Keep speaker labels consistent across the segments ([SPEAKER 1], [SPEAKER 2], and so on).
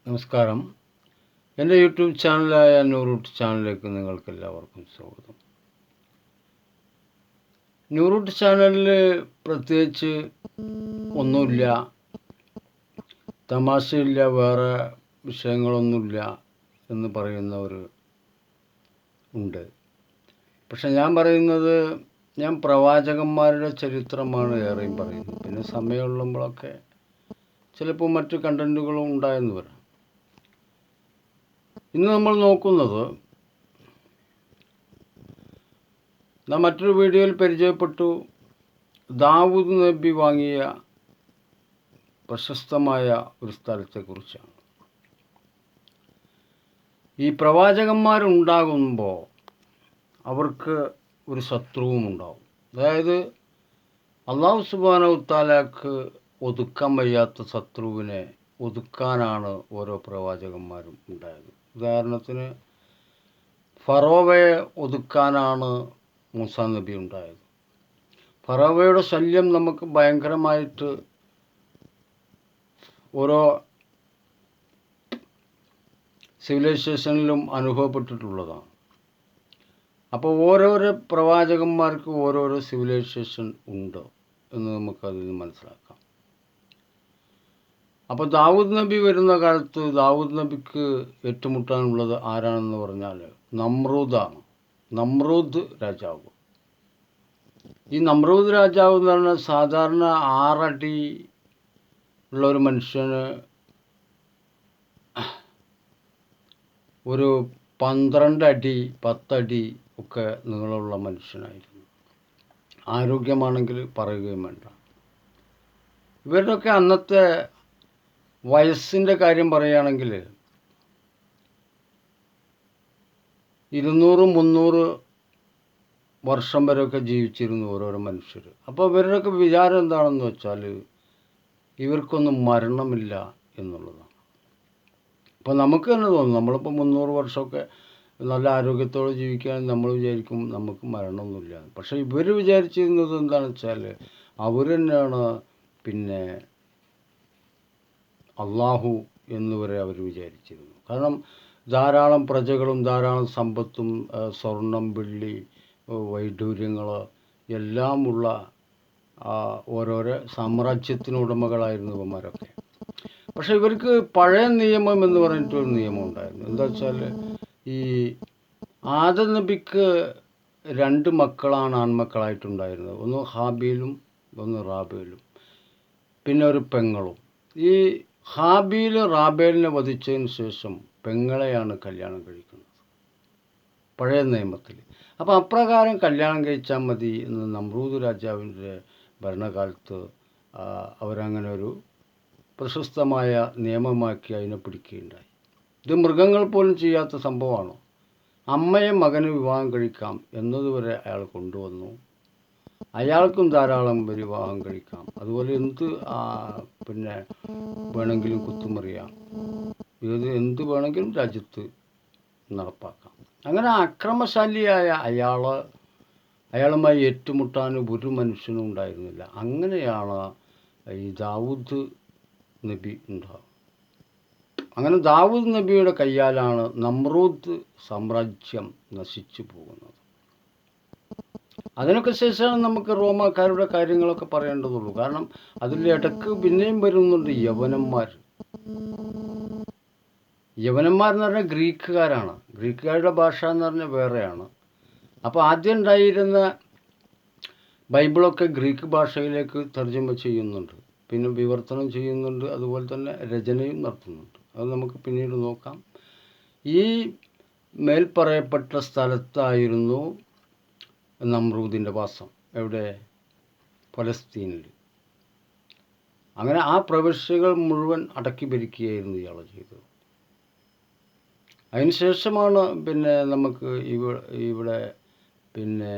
[SPEAKER 1] നമസ്കാരം. എൻ്റെ യൂട്യൂബ് ചാനലായ നൂറൂട്ട് ചാനലിലേക്ക് നിങ്ങൾക്കെല്ലാവർക്കും സ്വാഗതം. നൂറൂട്ട് ചാനലിൽ പ്രത്യേകിച്ച് ഒന്നുമില്ല, തമാശയില്ല, വേറെ വിഷയങ്ങളൊന്നുമില്ല എന്ന് പറയുന്നവർ ഉണ്ട്. പക്ഷെ ഞാൻ പറയുന്നത്, ഞാൻ പ്രവാചകന്മാരുടെ ചരിത്രമാണ് ഏറെയും പറയുന്നത്. പിന്നെ സമയമുള്ളപ്പോഴൊക്കെ ചിലപ്പോൾ മറ്റ് കണ്ടൻറ്റുകളും ഉണ്ടായെന്ന് വരാം. ഇന്ന് നമ്മൾ നോക്കുന്നത്, നാം മറ്റൊരു വീഡിയോയിൽ പരിചയപ്പെട്ടു, ദാവൂദ് നബി വാങ്ങിയ പ്രശസ്തമായ ഒരു സ്ഥലത്തെക്കുറിച്ചാണ്. ഈ പ്രവാചകന്മാരുണ്ടാകുമ്പോൾ അവർക്ക് ഒരു ശത്രുവും ഉണ്ടാവും. അതായത് അല്ലാഹു സുബ്ഹാനഹു തആലക്ക് ഒതുക്കാൻ വയ്യാത്ത ശത്രുവിനെ ഒതുക്കാനാണ് ഓരോ പ്രവാചകന്മാരും ഉണ്ടായത്. ഉദാഹരണത്തിന് ഫറോവയെ ഒതുക്കാനാണ് മൂസാ നബി ഉണ്ടായത്. ഫറോവയുടെ ശല്യം നമുക്ക് ഭയങ്കരമായിട്ട് ഓരോ സിവിലൈസേഷനിലും അനുഭവപ്പെട്ടിട്ടുള്ളതാണ്. അപ്പോൾ ഓരോരോ പ്രവാചകന്മാർക്ക് ഓരോരോ സിവിലൈസേഷൻ ഉണ്ട് എന്ന് നമുക്കതിൽ നിന്ന് മനസ്സിലാക്കാം. അപ്പോൾ ദാവൂദ് നബി വരുന്ന കാലത്ത് ദാവൂദ് നബിക്ക് ഏറ്റുമുട്ടാനുള്ളത് ആരാണെന്ന് പറഞ്ഞാൽ നമ്രൂദാണ്. നമ്രൂദ് രാജാവ്. ഈ നമ്രൂദ് രാജാവ് എന്ന് പറഞ്ഞാൽ സാധാരണ 6 അടി ഉള്ള ഒരു മനുഷ്യന് ഒരു 12 അടി 10 അടി ഒക്കെ നീളമുള്ള മനുഷ്യനായിരുന്നു. ആരോഗ്യമാണെങ്കിൽ പറയുകയും വേണ്ട. ഇവരുടെയൊക്കെ അന്നത്തെ വയസ്സിൻ്റെ കാര്യം പറയുകയാണെങ്കിൽ 200-300 വർഷം വരെയൊക്കെ ജീവിച്ചിരുന്നു ഓരോരോ മനുഷ്യർ. അപ്പോൾ ഇവരുടെയൊക്കെ വിചാരം എന്താണെന്ന് വെച്ചാൽ ഇവർക്കൊന്നും മരണമില്ല എന്നുള്ളതാണ്. അപ്പോൾ നമുക്ക് തന്നെ തോന്നും, നമ്മളിപ്പോൾ 300 വർഷമൊക്കെ നല്ല ആരോഗ്യത്തോടെ ജീവിക്കുകയാണെങ്കിൽ നമ്മൾ വിചാരിക്കും നമുക്ക് മരണമൊന്നുമില്ല. പക്ഷേ ഇവർ വിചാരിച്ചിരുന്നത് എന്താണെന്ന് വെച്ചാൽ അവർ തന്നെയാണ് പിന്നെ അള്ളാഹു എന്നുവരെ അവർ വിചാരിച്ചിരുന്നു. കാരണം ധാരാളം പ്രജകളും ധാരാളം സമ്പത്തും സ്വർണം, വെള്ളി, വൈഡൂര്യങ്ങൾ എല്ലാമുള്ള ഓരോരോ സാമ്രാജ്യത്തിനുടമകളായിരുന്നു ഇവന്മാരൊക്കെ. പക്ഷെ ഇവർക്ക് പഴയ നിയമം എന്ന് പറഞ്ഞിട്ടൊരു നിയമം ഉണ്ടായിരുന്നു. എന്താ വെച്ചാൽ ഈ ആദം നബിക്ക് 2 മക്കളാണ് ആൺമക്കളായിട്ടുണ്ടായിരുന്നത്. ഒന്ന് ഹാബീലും ഒന്ന് റാബേലും, പിന്നെ ഒരു പെങ്ങളും. ഈ ഹാബീൽ റാബേലിനെ വധിച്ചതിന് ശേഷം പെങ്ങളെയാണ് കല്യാണം കഴിക്കുന്നത് പഴയ നിയമത്തിൽ. അപ്പോൾ അപ്രകാരം കല്യാണം കഴിച്ചാൽ മതി എന്ന് നമ്രൂദ് രാജാവിൻ്റെ ഭരണകാലത്ത് അവരങ്ങനെ ഒരു പ്രശസ്തമായ നിയമമാക്കി അതിനെ പിടിക്കുകയുണ്ടായി. ഇത് മൃഗങ്ങൾ പോലും ചെയ്യാത്ത സംഭവമാണ്. അമ്മയെ മകന് വിവാഹം കഴിക്കാം എന്നതുവരെ അയാൾ കൊണ്ടുവന്നു. അയാൾക്കും ധാരാളം വിവാഹം കഴിക്കാം, അതുപോലെ പിന്നെ വേണമെങ്കിലും കുത്തുമറിയാം, എന്ത് വേണമെങ്കിലും രാജ്യത്ത് നടപ്പാക്കാം. അങ്ങനെ അക്രമശാലിയായ അയാളുമായി ഏറ്റുമുട്ടാൻ ഒരു മനുഷ്യനും ഉണ്ടായിരുന്നില്ല. അങ്ങനെയാണ് ഈ ദാവൂദ് നബി ഉണ്ടാവുക. അങ്ങനെ ദാവൂദ് നബിയുടെ കയ്യാലാണ് നമ്രൂദ് സാമ്രാജ്യം നശിച്ചു പോകുന്നത്. അതിനൊക്കെ ശേഷമാണ് നമുക്ക് റോമാക്കാരുടെ കാര്യങ്ങളൊക്കെ പറയേണ്ടതുള്ളൂ. കാരണം അതിൽ ഇടയ്ക്ക് പിന്നെയും വരുന്നുണ്ട് യവനന്മാർ. യവനന്മാരെന്ന് പറഞ്ഞാൽ ഗ്രീക്കുകാരാണ്. ഗ്രീക്കുകാരുടെ ഭാഷ എന്ന് പറഞ്ഞാൽ വേറെയാണ്. അപ്പോൾ ആദ്യം ഉണ്ടായിരുന്ന ബൈബിളൊക്കെ ഗ്രീക്ക് ഭാഷയിലേക്ക് തർജ്ജമ ചെയ്യുന്നുണ്ട്, പിന്നെ വിവർത്തനം ചെയ്യുന്നുണ്ട്, അതുപോലെ തന്നെ രചനയും നടത്തുന്നുണ്ട്. അത് നമുക്ക് പിന്നീട് നോക്കാം. ഈ മേൽപ്പറയപ്പെട്ട സ്ഥലത്തായിരുന്നു നമ്രൂദിൻ്റെ വാസം. എവിടെ? ഫലസ്തീനിൽ. അങ്ങനെ ആ പ്രവിശ്യകൾ മുഴുവൻ അടക്കി ഭരിക്കുകയായിരുന്നു ഇയാൾ ചെയ്തത്. അതിനുശേഷമാണ് പിന്നെ നമുക്ക് ഇവിടെ പിന്നെ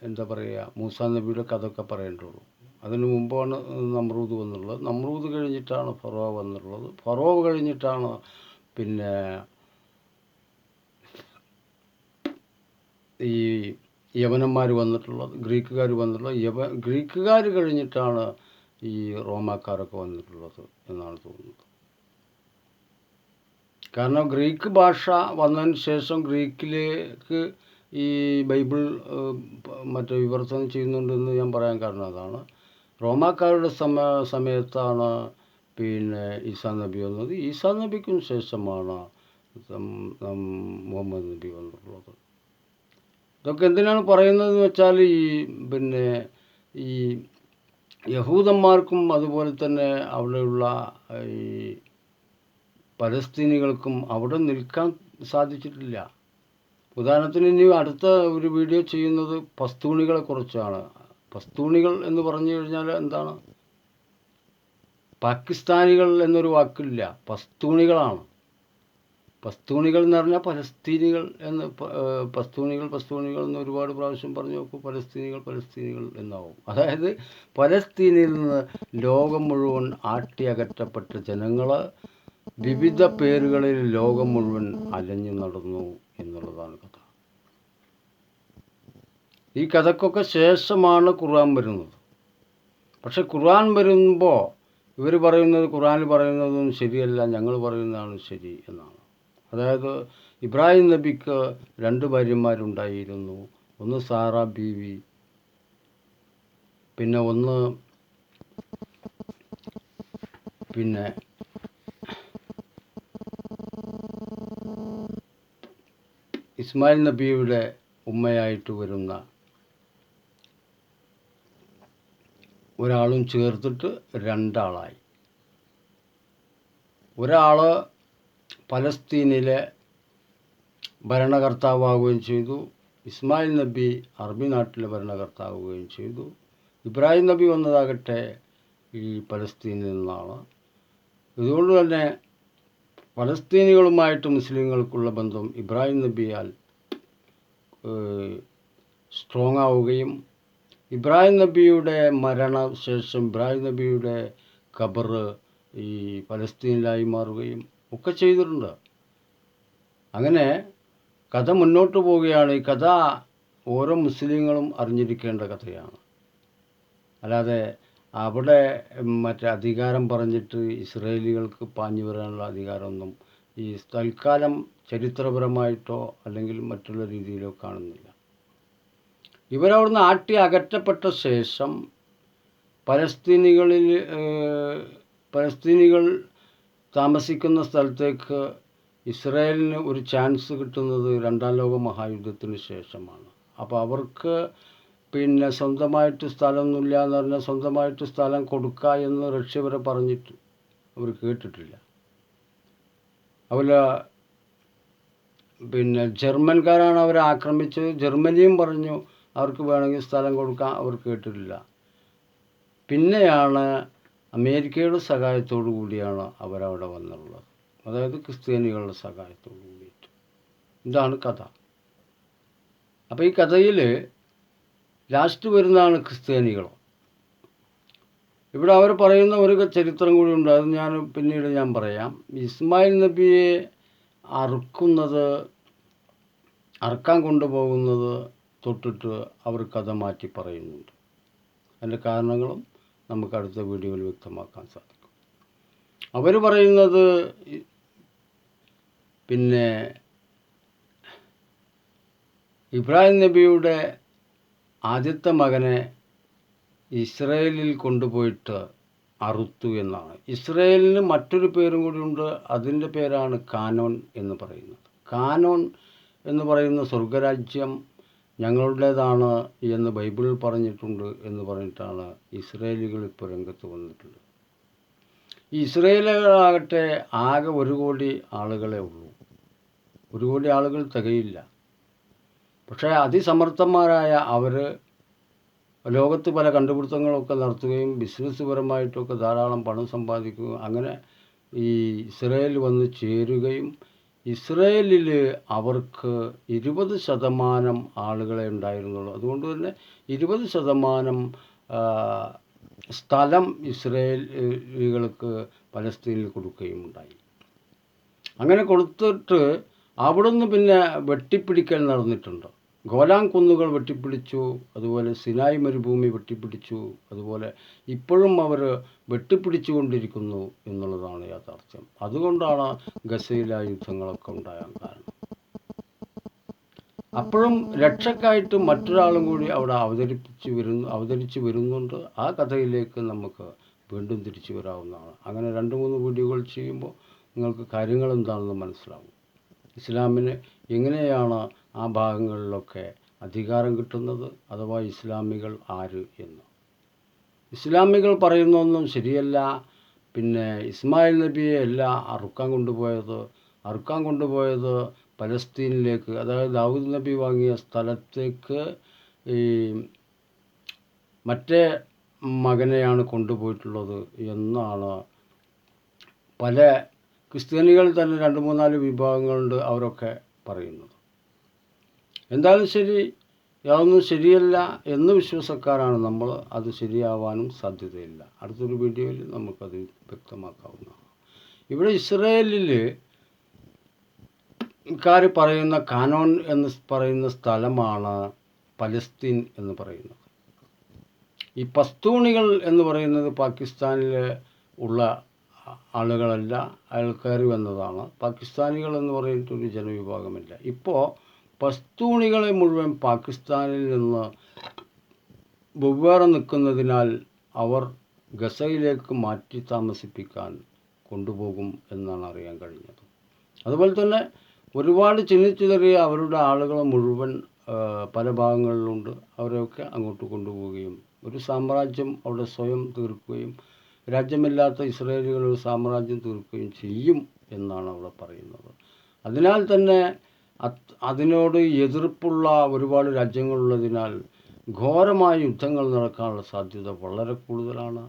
[SPEAKER 1] എന്താ പറയുക, മൂസാ നബിയുടെ കഥയൊക്കെ പറയേണ്ടുള്ളൂ. അതിനു മുമ്പാണ് നമ്രൂദ് വന്നുള്ളത്. നമ്രൂദ് കഴിഞ്ഞിട്ടാണ് ഫറോ വന്നിട്ടുള്ളത്. ഫറോ കഴിഞ്ഞിട്ടാണ് പിന്നെ ഈ യവനന്മാർ വന്നിട്ടുള്ളത്, ഗ്രീക്കുകാർ വന്നിട്ടുള്ളത്. ഗ്രീക്കുകാർ കഴിഞ്ഞിട്ടാണ് ഈ റോമാക്കാരൊക്കെ വന്നിട്ടുള്ളത് എന്നാണ് തോന്നുന്നത്. കാരണം ഗ്രീക്ക് ഭാഷ വന്നതിന് ശേഷം ഗ്രീക്കിലേക്ക് ഈ ബൈബിൾ മറ്റേ വിവർത്തനം ചെയ്യുന്നുണ്ടെന്ന് ഞാൻ പറയാൻ കാരണം അതാണ്. റോമാക്കാരുടെ സമയത്താണ് പിന്നെ ഈസാ നബി വന്നത്. ഈസാ നബിക്കും ശേഷമാണ് മുഹമ്മദ് നബി വന്നിട്ടുള്ളത്. ഇതൊക്കെ എന്തിനാണ് പറയുന്നതെന്ന് വെച്ചാൽ പിന്നെ ഈ യഹൂദന്മാർക്കും അതുപോലെ തന്നെ അവിടെയുള്ള ഈ പലസ്തീനികൾക്കും അവിടെ നിൽക്കാൻ സാധിച്ചിട്ടില്ല. ഉദാഹരണത്തിന് ഇനി അടുത്ത ഒരു വീഡിയോ ചെയ്യുന്നത് പസ്തൂണികളെ കുറിച്ചാണ്. പസ്തൂണികൾ എന്ന് പറഞ്ഞു കഴിഞ്ഞാൽ എന്താണ്? പാകിസ്ഥാനികൾ എന്നൊരു വാക്കില്ല, പസ്തൂണികളാണ്. പസ്തൂണികൾ എന്ന് പറഞ്ഞാൽ പലസ്തീനികൾ എന്ന്. പസ്തൂണികൾ എന്ന് ഒരുപാട് പ്രാവശ്യം പറഞ്ഞു നോക്കൂ. പലസ്തീനികൾ എന്നാവും. അതായത് പലസ്തീനിൽ നിന്ന് ലോകം മുഴുവൻ അകറ്റപ്പെട്ട ജനങ്ങൾ വിവിധ പേരുകളിൽ ലോകം മുഴുവൻ അലഞ്ഞു നടന്നു എന്നുള്ളതാണ് കഥ. ഈ കഥക്കൊക്കെ ശേഷമാണ് ഖുർആൻ വരുന്നത്. പക്ഷെ ഖുർആൻ വരുമ്പോൾ ഇവർ പറയുന്നത്, ഖുർആനിൽ പറയുന്നതും ശരിയല്ല, ഞങ്ങൾ പറയുന്നതാണ് ശരി എന്നാണ്. അതായത് ഇബ്രാഹിം നബിക്ക് 2 ഭാര്യമാരുണ്ടായിരുന്നു. ഒന്ന് സാറ ബീവി, പിന്നെ ഇസ്മായിൽ നബിയുടെ ഉമ്മയായിട്ട് വരുന്ന ഒരാളും ചേർത്തിട്ട് 2 ആളായി. ഒരാൾ പലസ്തീനിലെ ഭരണകർത്താവുകയും ചെയ്തു. ഇസ്മായിൽ നബി അറബി നാട്ടിലെ ഭരണകർത്താവുകയും ചെയ്തു. ഇബ്രാഹിം നബി വന്നതാകട്ടെ ഈ പലസ്തീനിൽ നിന്നാണ്. ഇതുകൊണ്ട് തന്നെ പലസ്തീനികളുമായിട്ട് മുസ്ലിങ്ങൾക്കുള്ള ബന്ധം ഇബ്രാഹിം നബിയാൽ സ്ട്രോങ് ആവുകയും ഇബ്രാഹിം നബിയുടെ മരണശേഷം ഇബ്രാഹിം നബിയുടെ ഖബർ ഈ പലസ്തീനിലായി മാറുകയും ഒക്കെ ചെയ്തിട്ടുണ്ട്. അങ്ങനെ കഥ മുന്നോട്ട് പോവുകയാണ്. ഈ കഥ ഓരോ മുസ്ലിങ്ങളും അറിഞ്ഞിരിക്കേണ്ട കഥയാണ്. അല്ലാതെ അവിടെ മറ്റേ അധികാരം പറഞ്ഞിട്ട് ഇസ്രായേലികൾക്ക് പാഞ്ഞു വരാനുള്ള അധികാരമൊന്നും ഈ തൽക്കാലം ചരിത്രപരമായിട്ടോ അല്ലെങ്കിൽ മറ്റുള്ള രീതിയിലോ കാണുന്നില്ല. ഇവരവിടുന്ന് അകറ്റപ്പെട്ട ശേഷം പലസ്തീനികൾ താമസിക്കുന്ന സ്ഥലത്തേക്ക് ഇസ്രായേലിന് ഒരു ചാൻസ് കിട്ടുന്നത് 2ാം ലോക മഹായുദ്ധത്തിന് ശേഷമാണ്. അപ്പോൾ അവർക്ക് പിന്നെ സ്വന്തമായിട്ട് സ്ഥലമൊന്നുമില്ല എന്ന് പറഞ്ഞാൽ സ്വന്തമായിട്ട് സ്ഥലം കൊടുക്കുക എന്ന് റഷ്യ വരെ പറഞ്ഞിട്ട് അവർ കേട്ടിട്ടില്ല. അതുപോലെ പിന്നെ ജർമ്മൻകാരാണ് അവരെ ആക്രമിച്ചത്. ജർമ്മനിയും പറഞ്ഞു അവർക്ക് വേണമെങ്കിൽ സ്ഥലം കൊടുക്കാൻ. അവർ കേട്ടിട്ടില്ല. പിന്നെയാണ് അമേരിക്കയുടെ സഹായത്തോടു കൂടിയാണ് അവരവിടെ വന്നുള്ളത്. അതായത് ക്രിസ്ത്യാനികളുടെ സഹായത്തോടു കൂടിയിട്ട്. ഇതാണ് കഥ. അപ്പോൾ ഈ കഥയിൽ ലാസ്റ്റ് വരുന്നതാണ് ക്രിസ്ത്യാനികൾ. ഇവിടെ അവർ പറയുന്ന ഒരു ചരിത്രം കൂടി ഉണ്ട്. അത് പിന്നീട് ഞാൻ പറയാം. ഇസ്മായിൽ നബിയെ അറുക്കാൻ കൊണ്ടുപോകുന്നത് തൊട്ടിട്ട് അവർ കഥ മാറ്റി പറയുന്നുണ്ട്. അതിൻ്റെ കാരണങ്ങളും നമുക്ക് അടുത്ത വീഡിയോയിൽ വ്യക്തമാക്കാൻ സാധിക്കും. അവർ പറയുന്നത് പിന്നെ ഇബ്രാഹിം നബിയുടെ ആദ്യത്തെ മകനെ ഇസ്രായേലിൽ കൊണ്ടുപോയിട്ട് അറുത്തു എന്നാണ്. ഇസ്രായേലിന് മറ്റൊരു പേരും കൂടി ഉണ്ട്. അതിൻ്റെ പേരാണ് കാനോൻ എന്ന് പറയുന്നത്. കാനോൻ എന്ന് പറയുന്ന സ്വർഗരാജ്യം ഞങ്ങളുടേതാണ് എന്ന് ബൈബിളിൽ പറഞ്ഞിട്ടുണ്ട് എന്ന് പറഞ്ഞിട്ടാണ് ഇസ്രായേലികൾ ഇപ്പോൾ രംഗത്ത് വന്നിട്ടുള്ളത്. ഈ ഇസ്രായേലുകളാകട്ടെ ആകെ 1 കോടി ആളുകളെ ഉള്ളൂ. 1 കോടി ആളുകൾ തികയില്ല. പക്ഷേ അതിസമർത്ഥന്മാരായ അവർ ലോകത്ത് പല കണ്ടുപിടുത്തങ്ങളൊക്കെ നടത്തുകയും ബിസിനസ് പരമായിട്ടൊക്കെ ധാരാളം പണം സമ്പാദിക്കുകയും അങ്ങനെ ഈ ഇസ്രായേൽ വന്ന് ചേരുകയും ഇസ്രായേലിൽ അവർക്ക് 20% ആളുകളെ ഉണ്ടായിരുന്നുള്ളൂ. അതുകൊണ്ട് തന്നെ 20% സ്ഥലം ഇസ്രായേലികൾക്ക് പലസ്തീനിൽ കൊടുക്കുകയും ഉണ്ടായി. അങ്ങനെ കൊടുത്തിട്ട് അവിടുന്ന് പിന്നെ വെട്ടിപ്പിടിക്കൽ നടന്നിട്ടുണ്ട്. ഗോലാൻ കുന്നുകൾ വെട്ടിപ്പിടിച്ചു, അതുപോലെ സിനായ് മരുഭൂമി വെട്ടിപ്പിടിച്ചു, അതുപോലെ ഇപ്പോഴും അവർ വെട്ടിപ്പിടിച്ചുകൊണ്ടിരിക്കുന്നു എന്നുള്ളതാണ് യാഥാർത്ഥ്യം. അതുകൊണ്ടാണ് ഗസയിലെ യുദ്ധങ്ങളൊക്കെ ഉണ്ടാകാൻ കാരണം. അപ്പോഴും രക്ഷക്കായിട്ട് മറ്റൊരാളും കൂടി അവിടെ അവതരിച്ചു വരുന്നുണ്ട്. ആ കഥയിലേക്ക് നമുക്ക് വീണ്ടും തിരിച്ചു വരാവുന്നതാണ്. അങ്ങനെ 2-3 വീഡിയോകൾ ചെയ്യുമ്പോൾ നിങ്ങൾക്ക് കാര്യങ്ങൾ എന്താണെന്ന് മനസ്സിലാവും. ഇസ്ലാമിന് എങ്ങനെയാണ് ആ ഭാഗങ്ങളിലൊക്കെ അധികാരം കിട്ടുന്നത്, അഥവാ ഇസ്ലാമികൾ ആര് എന്ന്. ഇസ്ലാമികൾ പറയുന്നതൊന്നും ശരിയല്ല. പിന്നെ ഇസ്മായിൽ നബിയെ അല്ല അറുക്കാൻ കൊണ്ടുപോയത് പലസ്തീനിലേക്ക്, അതായത് ദാവൂദ് നബി വാങ്ങിയ സ്ഥലത്തേക്ക് ഈ മറ്റേ മകനെയാണ് കൊണ്ടുപോയിട്ടുള്ളത് എന്നാണ് പല ക്രിസ്ത്യാനികൾ തന്നെ 2-3-4 വിഭാഗങ്ങളുണ്ട് അവരൊക്കെ പറയുന്നത്. എന്തായാലും ശരി, യാതൊന്നും ശരിയല്ല എന്ന് വിശ്വാസക്കാരാണ് നമ്മൾ. അത് ശരിയാവാനും സാധ്യതയില്ല. അടുത്തൊരു വീഡിയോയിൽ നമുക്കത് വ്യക്തമാക്കാവുന്നതാണ്. ഇവിടെ ഇസ്രയേലിൽ ക്കാർ പറയുന്ന കാനോൻ എന്ന് പറയുന്ന സ്ഥലമാണ് പലസ്തീൻ എന്ന് പറയുന്നത്. ഈ പസ്തൂണികൾ എന്ന് പറയുന്നത് പാകിസ്ഥാനിൽ ഉള്ള ആളുകളല്ല, അയൽക്കാർ വന്നതാണ്. പാകിസ്ഥാനികൾ എന്ന് പറഞ്ഞിട്ടൊരു ജനവിഭാഗമില്ല. ഇപ്പോൾ പസ്തൂണികളെ മുഴുവൻ പാകിസ്ഥാനിൽ നിന്ന് വെവ്വേറെ നിൽക്കുന്നതിനാൽ അവർ ഗസയിലേക്ക് മാറ്റി താമസിപ്പിക്കാൻ കൊണ്ടുപോകും എന്നാണ് അറിയാൻ കഴിഞ്ഞത്. അതുപോലെ തന്നെ ഒരുപാട് ചിന്നിച്ചിതറിയ അവരുടെ ആളുകൾ മുഴുവൻ പല ഭാഗങ്ങളിലുണ്ട്. അവരെയൊക്കെ അങ്ങോട്ട് കൊണ്ടുപോവുകയും ഒരു സാമ്രാജ്യം അവിടെ സ്വയം തീർക്കുകയും രാജ്യമില്ലാത്ത ഇസ്രായേലുകൾ ഒരു സാമ്രാജ്യം തീർക്കുകയും ചെയ്യും എന്നാണ് അവിടെ പറയുന്നത്. അതിനാൽ തന്നെ അതിനോട് എതിർപ്പുള്ള ഒരുപാട് രാജ്യങ്ങളുള്ളതിനാൽ ഘോരമായ യുദ്ധങ്ങൾ നടക്കാനുള്ള സാധ്യത വളരെ കൂടുതലാണ്.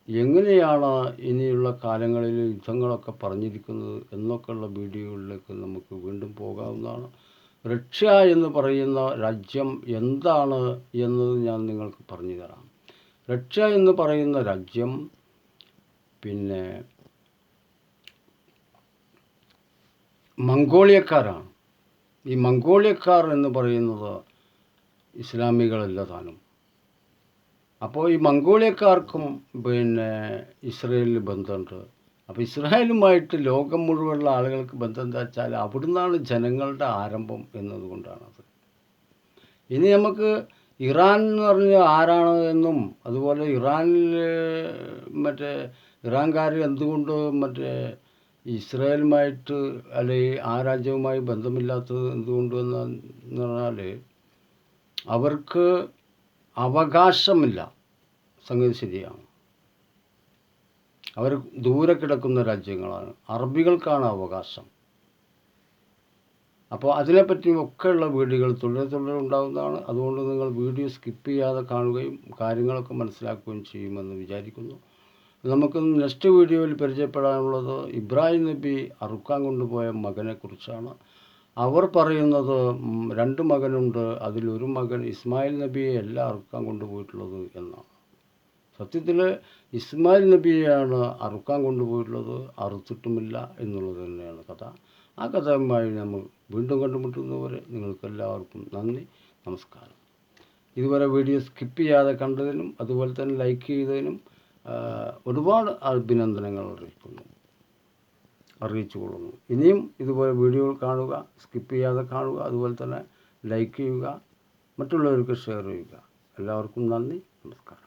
[SPEAKER 1] എങ്ങനെയാണ് ഇനിയുള്ള കാലങ്ങളിൽ യുദ്ധങ്ങളൊക്കെ പറഞ്ഞിരിക്കുന്നത് എന്നൊക്കെയുള്ള വീഡിയോകളിലേക്ക് നമുക്ക് വീണ്ടും പോകാവുന്നതാണ്. റഷ്യ എന്ന് പറയുന്ന രാജ്യം എന്താണ് എന്നത് ഞാൻ നിങ്ങൾക്ക് പറഞ്ഞു തരാം. റഷ്യ എന്ന് പറയുന്ന രാജ്യം പിന്നെ മംഗോളിയക്കാരാണ്. ഈ മംഗോളിയക്കാർ എന്ന് പറയുന്നത് ഇസ്ലാമികളല്ല താനും. അപ്പോൾ ഈ മംഗോളിയക്കാർക്കും പിന്നെ ഇസ്രായേലിൽ ബന്ധമുണ്ട്. അപ്പോൾ ഇസ്രായേലുമായിട്ട് ലോകം മുഴുവനുള്ള ആളുകൾക്ക് ബന്ധം എന്താ വെച്ചാൽ അവിടുന്നാണ് ജനങ്ങളുടെ ആരംഭം എന്നതുകൊണ്ടാണത്. ഇനി നമുക്ക് ഇറാൻ എന്ന് പറഞ്ഞ ആരാണ് എന്നും, അതുപോലെ ഇറാനിൽ ഇറാൻകാർ എന്തുകൊണ്ട് ഇസ്രായേലുമായിട്ട് അല്ലെങ്കിൽ ആ രാജ്യവുമായി ബന്ധമില്ലാത്തത് എന്തുകൊണ്ട് എന്ന് പറഞ്ഞാൽ അവർക്ക് അവകാശമില്ല. സംഗതി ശരിയാണ്. അവർ ദൂരെ കിടക്കുന്ന രാജ്യങ്ങളാണ്. അറബികൾക്കാണ് അവകാശം. അപ്പോൾ അതിനെപ്പറ്റിയൊക്കെയുള്ള വീഡിയോകൾ തുടരെ ഉണ്ടാകുന്നതാണ്. അതുകൊണ്ട് നിങ്ങൾ വീഡിയോ സ്കിപ്പ് ചെയ്യാതെ കാണുകയും കാര്യങ്ങളൊക്കെ മനസ്സിലാക്കുകയും ചെയ്യുമെന്ന് വിചാരിക്കുന്നു. നമുക്ക് നെക്സ്റ്റ് വീഡിയോയിൽ പരിചയപ്പെടാനുള്ളത് ഇബ്രാഹിം നബി അറുക്കാൻ കൊണ്ടുപോയ മകനെക്കുറിച്ചാണ്. അവർ പറയുന്നത് 2 മകനുണ്ട്, അതിലൊരു മകൻ ഇസ്മായിൽ നബിയെ അല്ല അറുക്കാൻ കൊണ്ടുപോയിട്ടുള്ളത് എന്നാണ്. സത്യത്തിൽ ഇസ്മായിൽ നബിയെയാണ് അറുക്കാൻ കൊണ്ടുപോയിട്ടുള്ളത്, അറുത്തിട്ടുമില്ല എന്നുള്ളത് തന്നെയാണ് കഥ. ആ കഥയുമായി നമ്മൾ വീണ്ടും കണ്ടുമുട്ടുന്നവരെ നിങ്ങൾക്കെല്ലാവർക്കും നന്ദി, നമസ്കാരം. ഇതുവരെ വീഡിയോ സ്കിപ്പ് ചെയ്യാതെ കണ്ടതിനും അതുപോലെ തന്നെ ലൈക്ക് ചെയ്തതിനും ഒരുപാട് അഭിനന്ദനങ്ങൾ അറിയിച്ചുകൊള്ളുന്നു. ഇനിയും ഇതുപോലെ വീഡിയോകൾ കാണുക, സ്കിപ്പ് ചെയ്യാതെ കാണുക, അതുപോലെ തന്നെ ലൈക്ക് ചെയ്യുക, മറ്റുള്ളവർക്ക് ഷെയർ ചെയ്യുക. എല്ലാവർക്കും നന്ദി, നമസ്കാരം.